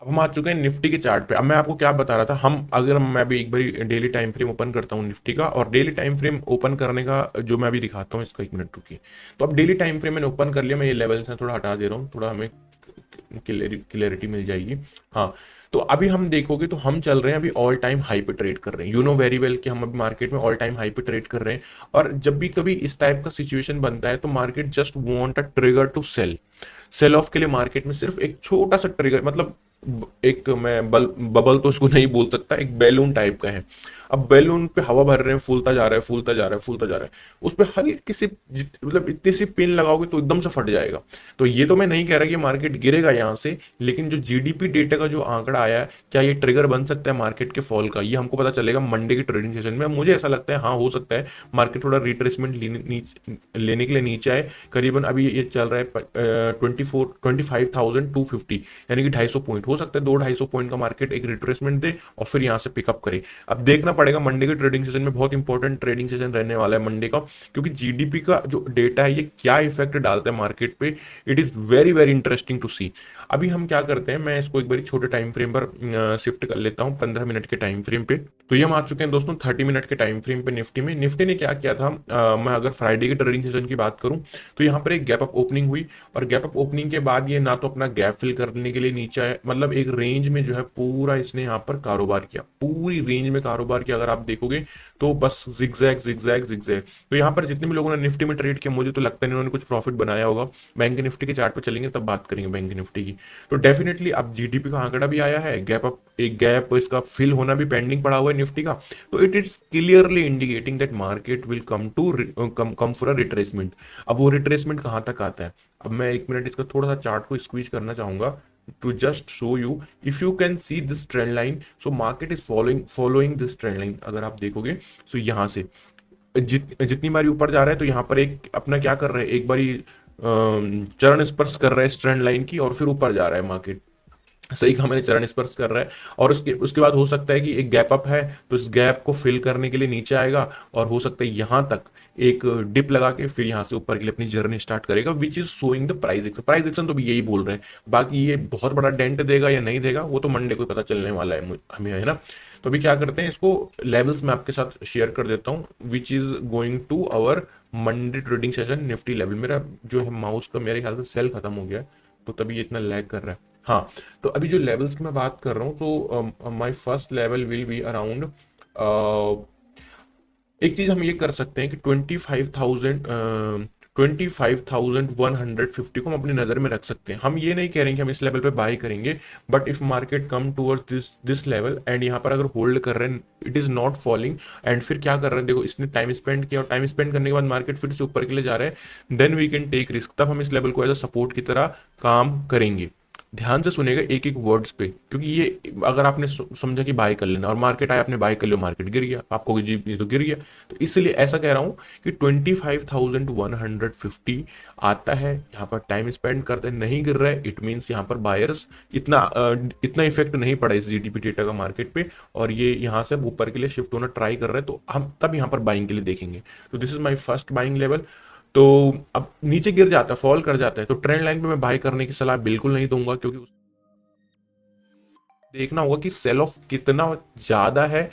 अब हम आ चुके हैं निफ्टी के चार्ट पे। अब मैं आपको क्या बता रहा था, हम अगर मैं अभी एक बार डेली टाइम फ्रेम ओपन करता हूँ निफ्टी का, और डेली टाइम फ्रेम ओपन करने का जो मैं अभी दिखाता हूँ इसका, एक मिनट रुकिए। तो अब डेली टाइम फ्रेम मैंने ओपन कर लिया, मैं ये लेवल से थोड़ा हटा दे रहा हूँ, थोड़ा हमें क्लियरिटी मिल जाएगी। हाँ, तो अभी हम देखोगे तो हम चल रहे हैं अभी ऑल टाइम हाई पे ट्रेड कर रहे हैं। यू नो वेरी वेल कि हम अभी मार्केट में ऑल टाइम हाई पे ट्रेड कर रहे हैं। और जब भी कभी इस टाइप का सिचुएशन बनता है तो market just want a trigger to sell. Sell off के लिए मार्केट में सिर्फ एक छोटा सा ट्रिगर, मतलब एक मैं बबल तो उसको नहीं बोल सकता, एक बैलून टाइप का है। अब बैलून पे हवा भर रहे हैं, फूलता जा रहा है, फूलता जा रहा है, फूलता जा रहा है। उस पे हल्की सी मतलब इतनी सी पिन लगाओगे तो एकदम से फट जाएगा। तो ये तो मैं नहीं कह रहा कि मार्केट गिरेगा यहाँ से, लेकिन जो जीडीपी डेटा का जो आंकड़ा आया है, क्या ये ट्रिगर बन सकता है मार्केट के फॉल का, ये हमको पता चलेगा मंडे के ट्रेडिंग सेशन में। मुझे ऐसा लगता है हाँ, हो सकता है मार्केट थोड़ा रिट्रेसमेंट लेने के लिए नीचे आए। करीबन अभी ये चल रहा है 25,250, यानी कि 250 पॉइंट। हो सकता है 200-250 पॉइंट का मार्केट एक रिट्रेसमेंट दे और फिर यहाँ से पिकअप करे। अब देखना पड़ेगा, मंडे के ट्रेडिंग सेशन में बहुत इंपॉर्टेंट ट्रेडिंग सेशन रहने वाला है मंडे का, क्योंकि जीडीपी का जो डेटा है ये क्या इफेक्ट डालता है मार्केट पे, it is very very interesting to see. अभी हम क्या करते हैं, मैं इसको एक बार छोटे टाइम फ्रेम पर शिफ्ट कर लेता हूँ, 15 मिनट के टाइम फ्रेम पे। तो ये हम आ चुके हैं दोस्तों 30 मिनट के टाइम फ्रेम पे निफ्टी में। निफ्टी ने क्या किया था, मैं अगर फ्राइडे के ट्रेडिंग सेशन की बात करूं तो यहाँ पर एक गैप अप ओपनिंग हुई। और गैप अप ओपनिंग के बाद ये ना तो अपना गैप फिल करने के लिए नीचे आया, मतलब एक रेंज में जो है पूरा इसने यहाँ पर कारोबार किया, पूरी रेंज में कारोबार किया। अगर आप देखोगे तो बस जिगजैग जिगजैग जिगजैग। तो यहाँ पर जितने भी लोगों ने निफ्टी में ट्रेड किया, मुझे तो लगता नहीं उन्होंने कुछ प्रॉफिट बनाया होगा। बैंक निफ्टी के चार्ट पर चलेंगे तब बात करेंगे बैंक निफ्टी की। तो डेफिनेटली अब जीडीपी का आंकड़ा भी आया है, गैप अप, एक गैप इसका फिल होना भी पेंडिंग पड़ा हुआ है निफ्टी का। तो it is clearly indicating that market will come for a retracement. अब वो रिट्रेसमेंट कहाँ तक आता है, अब मैं एक मिनट इसका थोड़ा सा चार्ट को स्क्वीज करना चाहूंगा to just show you, if you can see this trend line, so market is following this trend line। अगर आप देखोगे तो यहाँ से जितनी बारी ऊपर जा रहा है तो यहाँ पर एक अपना क्या कर रहा है, एक बारी चरण स्पर्श कर रहा है इस ट्रेंड लाइन की, और फिर ऊपर जा रहा है मार्केट। सही कहा मैंने, चरण स्पर्श कर रहा है। और उसके उसके बाद हो सकता है कि एक गैप अप है तो इस गैप को फिल करने के लिए नीचे आएगा, और हो सकता है यहां तक एक डिप लगा के फिर यहां से ऊपर के लिए अपनी जर्नी स्टार्ट करेगा, which is showing the price action. Price action तो भी यही बोल रहे हैं, बाकी ये बहुत बड़ा डेंट देगा या नहीं देगा वो तो मंडे को पता चलने वाला है हमें, है ना। तो अभी क्या करते हैं, इसको लेवल्स में आपके साथ शेयर कर देता हूँ, which is going to our Monday trading session Nifty level. मेरा जो है माउस का मेरे ख्याल से सेल खत्म हो गया है, तो तभी ये इतना लैग कर रहा है। हाँ, तो अभी जो लेवल्स की मैं बात कर रहा हूँ, तो my first level will be around, एक चीज हम ये कर सकते हैं कि 25,150 को हम अपनी नजर में रख सकते हैं। हम ये नहीं कह रहे कि हम इस लेवल पे बाय करेंगे, but if market come towards this level and यहाँ पर अगर होल्ड कर रहे हैं, it is not falling, and फिर क्या कर रहे हैं, देखो इसने टाइम स्पेंड किया और टाइम स्पेंड करने के बाद मार्केट फिर से ऊपर के लिए जा रहा है, then we can take risk. तब हम इस लेवल को एज अ सपोर्ट की तरह काम करेंगे। ध्यान से सुनेगा एक एक वर्ड्स पे, क्योंकि ये अगर आपने समझा कि बाय कर लेना और मार्केट आया, आपने बाय कर लिया, मार्केट गिर गया, आपको जी ये तो गिर गया। तो इसलिए ऐसा कह रहा हूं कि 25,150 आता है, यहाँ पर टाइम स्पेंड करते नहीं गिर रहा है, इट मीन्स यहाँ पर बायर्स इतना इफेक्ट नहीं पड़ा इस जीडीपी डेटा का मार्केट पे, और ये यहाँ से ऊपर के लिए शिफ्ट होना ट्राई कर रहे हैं, तो हम तब यहाँ पर बाइंग के लिए देखेंगे। तो this is my first buying level. तो अब नीचे गिर जाता है, फॉल कर जाता है, तो ट्रेंड लाइन पे मैं बाय करने की सलाह बिल्कुल नहीं दूंगा, क्योंकि देखना होगा कि सेल ऑफ कितना ज्यादा है,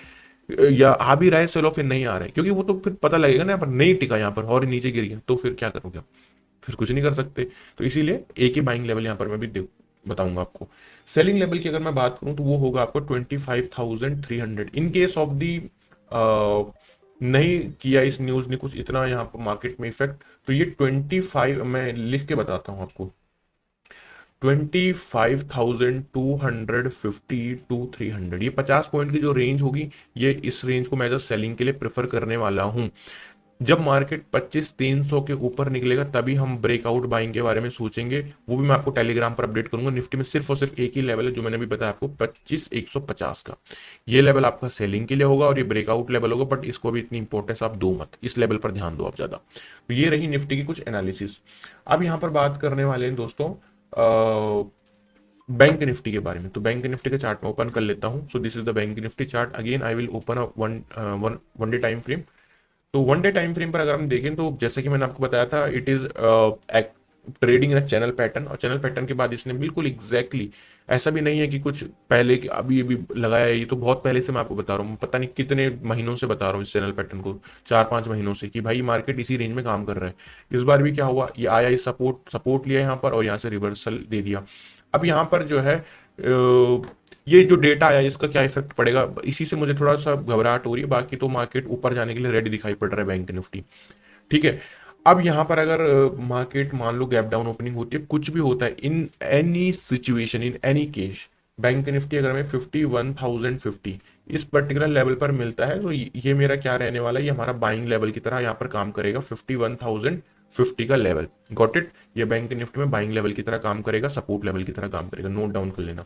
या आ भी रहा है सेल ऑफ या नहीं आ रहा है, क्योंकि वो तो फिर पता लगेगा ना, यहाँ पर नहीं टिका, यहाँ पर और नीचे गिर गया तो फिर क्या करोगे आप? फिर कुछ नहीं कर सकते। तो इसीलिए एक ही बाइंग लेवल यहाँ पर मैं भी बताऊंगा आपको। सेलिंग लेवल की अगर मैं बात करूं तो वो होगा आपको 25,300 इन केस ऑफ दी नहीं किया इस न्यूज ने कुछ इतना यहाँ पर मार्केट में इफेक्ट, तो ये 25, मैं लिख के बताता हूँ आपको, 25,250 टू 300, ये 50 पॉइंट की जो रेंज होगी, ये इस रेंज को मैं एज सेलिंग के लिए प्रेफर करने वाला हूं। जब मार्केट 25,300 के ऊपर निकलेगा तभी हम ब्रेकआउट बाइंग के बारे में सोचेंगे, वो भी मैं आपको टेलीग्राम पर अपडेट करूंगा। निफ्टी में सिर्फ और सिर्फ एक ही लेवल है जो मैंने भी बताया आपको, 25,150 का। ये लेवल आपका सेलिंग के लिए होगा और ये ब्रेकआउट लेवल होगा, बट इसको भी इतनी इंपॉर्टेंस आप दो मत, इस लेवल पर ध्यान दो आप ज्यादा। तो ये रही निफ्टी की कुछ एनालिसिस। अब यहाँ पर बात करने वाले हैं दोस्तों बैंक निफ्टी के बारे में। तो बैंक निफ्टी का चार्ट में ओपन कर लेता हूं। So this is the bank Nifty chart. Again I will open a one day time frame. तो वन डे टाइम फ्रेम पर अगर हम देखें तो जैसे कि मैंने आपको बताया था, it is trading in channel pattern, और चैनल पैटर्न के बाद इसने बिल्कुल एग्जैक्टली ऐसा भी नहीं है कि कुछ पहले अभी अभी लगाया है, ये तो बहुत पहले से मैं आपको बता रहा हूँ, पता नहीं कितने महीनों से बता रहा हूँ इस चैनल पैटर्न को, 4-5 महीनों से, कि भाई मार्केट इसी रेंज में काम कर रहा है। इस बार भी क्या हुआ, ये आया, ये सपोर्ट लिया यहाँ पर और यहाँ से रिवर्सल दे दिया। अब यहाँ पर जो है ये जो डेटा आया इसका क्या इफेक्ट पड़ेगा, इसी से मुझे थोड़ा सा घबराहट हो रही है। बाकी तो मार्केट ऊपर जाने के लिए रेडी दिखाई पड़ रहा है बैंक निफ्टी, ठीक है। अब यहाँ पर अगर मार्केट मान लो गैप डाउन ओपनिंग होती है, कुछ भी होता है, in any situation, in any case, bank Nifty अगर हमें 51,050 इस पर्टिकुलर लेवल पर मिलता है, तो ये मेरा क्या रहने वाला है, ये हमारा बाइंग लेवल की तरह यहाँ पर काम करेगा, 51,050 का लेवल। गॉट इट, ये बैंक निफ्टी में बाइंग लेवल की तरह काम करेगा, सपोर्ट लेवल की तरह काम करेगा, नोट डाउन कर लेना।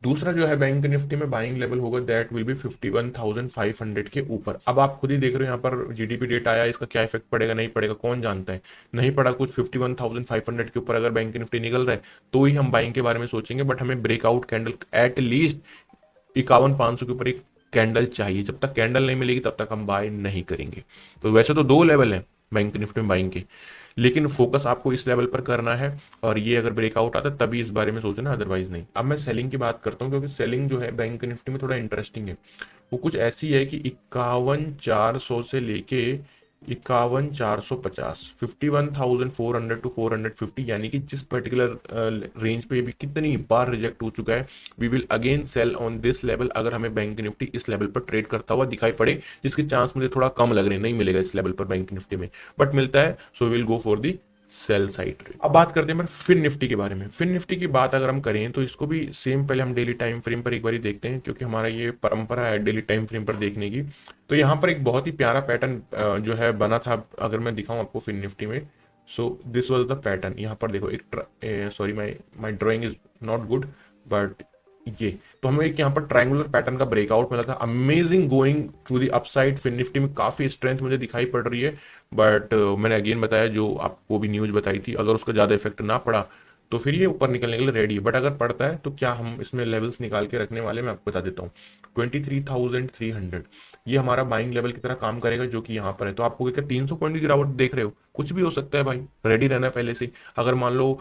दूसरा जो है बैंक निफ्टी में बाइंग लेवल होगा, दैट विल बी 51,500 के ऊपर। अब आप खुद ही देख रहे हो यहाँ पर जीडीपी डेटा आया, इसका क्या इफेक्ट पड़ेगा नहीं पड़ेगा कौन जानता है, नहीं पड़ा कुछ। 51,500 के ऊपर अगर बैंक निफ्टी निकल रहा है तो ही हम बाइंग के बारे में सोचेंगे, बट हमें ब्रेकआउट कैंडल एट लीस्ट 51,500 के ऊपर एक कैंडल चाहिए। जब तक कैंडल नहीं मिलेगी तब तक हम बाय नहीं करेंगे। तो वैसे तो दो लेवल है बैंक निफ्टी में बाइंग के, लेकिन फोकस आपको इस लेवल पर करना है, और ये अगर ब्रेकआउट आता है तभी इस बारे में सोचना, अदरवाइज नहीं। अब मैं सेलिंग की बात करता हूँ, क्योंकि सेलिंग जो है बैंक निफ्टी में थोड़ा इंटरेस्टिंग है। वो कुछ ऐसी है कि 51,400 से लेके 51,450, 51,400 टू 450, यानी कि जिस पर्टिकुलर रेंज पे भी कितनी बार रिजेक्ट हो चुका है, we will again sell on this level. अगर हमें बैंक निफ्टी इस लेवल पर ट्रेड करता हुआ दिखाई पड़े, जिसके चांस मुझे थोड़ा कम लग रहे हैं, नहीं मिलेगा इस लेवल पर बैंक निफ्टी में, बट मिलता है, so will go for the sell side trade. अब बात करते हैं फिन निफ्टी के बारे में। फिन निफ्टी की बात अगर हम करें तो इसको भी सेम, पहले हम डेली टाइम फ्रेम पर एक बार देखते हैं, क्योंकि हमारा ये परंपरा है डेली टाइम फ्रेम पर देखने की। तो यहाँ पर एक बहुत ही प्यारा पैटर्न जो है बना था, अगर मैं दिखाऊं आपको फिन निफ्टी में, so this was the pattern. यहाँ पर देखो एक sorry, my drawing is not good, but ये तो हमें एक यहाँ पर ट्रायंगुलर पैटर्न का ब्रेकआउट मिला था, amazing going to the upside. Fin Nifty में काफी स्ट्रेंथ मुझे दिखाई पड़ रही है, बट मैंने अगेन बताया, जो आपको भी न्यूज बताई थी, अगर उसका ज्यादा इफेक्ट ना पड़ा तो फिर ये ऊपर निकलने के लिए रेडी है। बट अगर पड़ता है तो क्या हम इसमें लेवल्स निकाल के रखने वाले, मैं आपको बता देता हूँ। 23,300 ये हमारा बाइंग लेवल की तरह काम करेगा, जो कि यहाँ पर है। तो आपको क्या 300 पॉइंट की गिरावट देख रहे हो, कुछ भी हो सकता है भाई, रेडी रहना है पहले से। अगर मान लो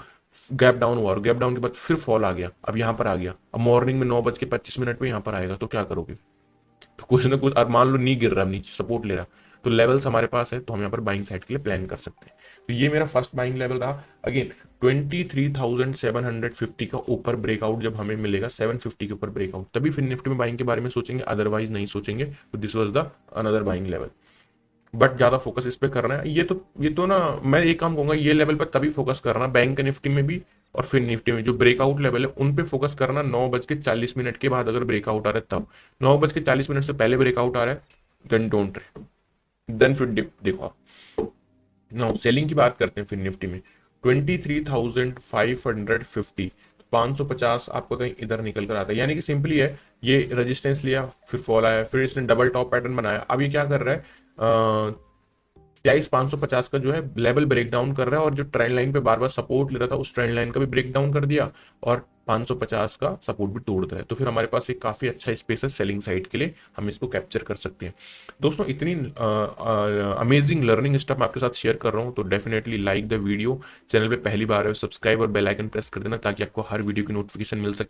गैप डाउन हुआ और गैप डाउन के बाद फिर फॉल आ गया, अब यहाँ पर आ गया, अब मॉर्निंग में 9:25 पे यहाँ पर आएगा, तो क्या करोगे? तो कुछ ना कुछ, और मान लो नहीं गिर रहा, नीचे सपोर्ट ले रहा, तो लेवल्स हमारे पास है, तो हम यहाँ पर बाइंग साइड के लिए प्लान कर सकते हैं। तो ये मेरा फर्स्ट बाइंग लेवल रहा। अगेन 23,750 का ऊपर ब्रेकआउट जब हमें मिलेगा, 750 के ऊपर ब्रेकआउट, तभी फिर निफ्टी में बाइंग के बारे में सोचेंगे, अदरवाइज नहीं सोचेंगे। तो this was the another buying level, but ज्यादा फोकस इस पे करना है। ये तो ना, मैं एक काम कहूंगा, ये लेवल पर तभी फोकस करना बैंक निफ्टी में भी और फिर निफ्टी में, जो ब्रेकआउट लेवल है उन पे फोकस करना। 9:40 के बाद अगर ब्रेकआउट आ रहा है तब, 9:40 से पहले ब्रेकआउट आ रहा है, देन डोंट ट्रेड, देन फिर डिप देखो आप। नाउ सेलिंग की बात करते हैं फिर निफ्टी में, 23,550, 550 आपको कहीं इधर निकल कर आता है, यानी कि सिंपली है, ये रेजिस्टेंस लिया, फिर फॉल आया, फिर इसने डबल टॉप पैटर्न बनाया। अब ये क्या कर रहा है, 23,550 का जो है लेवल ब्रेक डाउन कर रहा है, और जो ट्रेंड लाइन पे बार बार सपोर्ट ले रहा था उस ट्रेंड लाइन का भी ब्रेक डाउन कर दिया, और 550 का सपोर्ट भी तोड़ रहा है। तो फिर हमारे पास एक काफी अच्छा स्पेस है सेलिंग साइड के लिए, हम इसको कैप्चर कर सकते हैं। दोस्तों इतनी अमेजिंग लर्निंग स्टेप आपके साथ शेयर कर रहा हूँ, तो definitely like the video, channel पे पहली बार है सब्सक्राइब और बेल आइकन प्रेस कर देना, ताकि आपको हर वीडियो की नोटिफिकेशन मिल सके।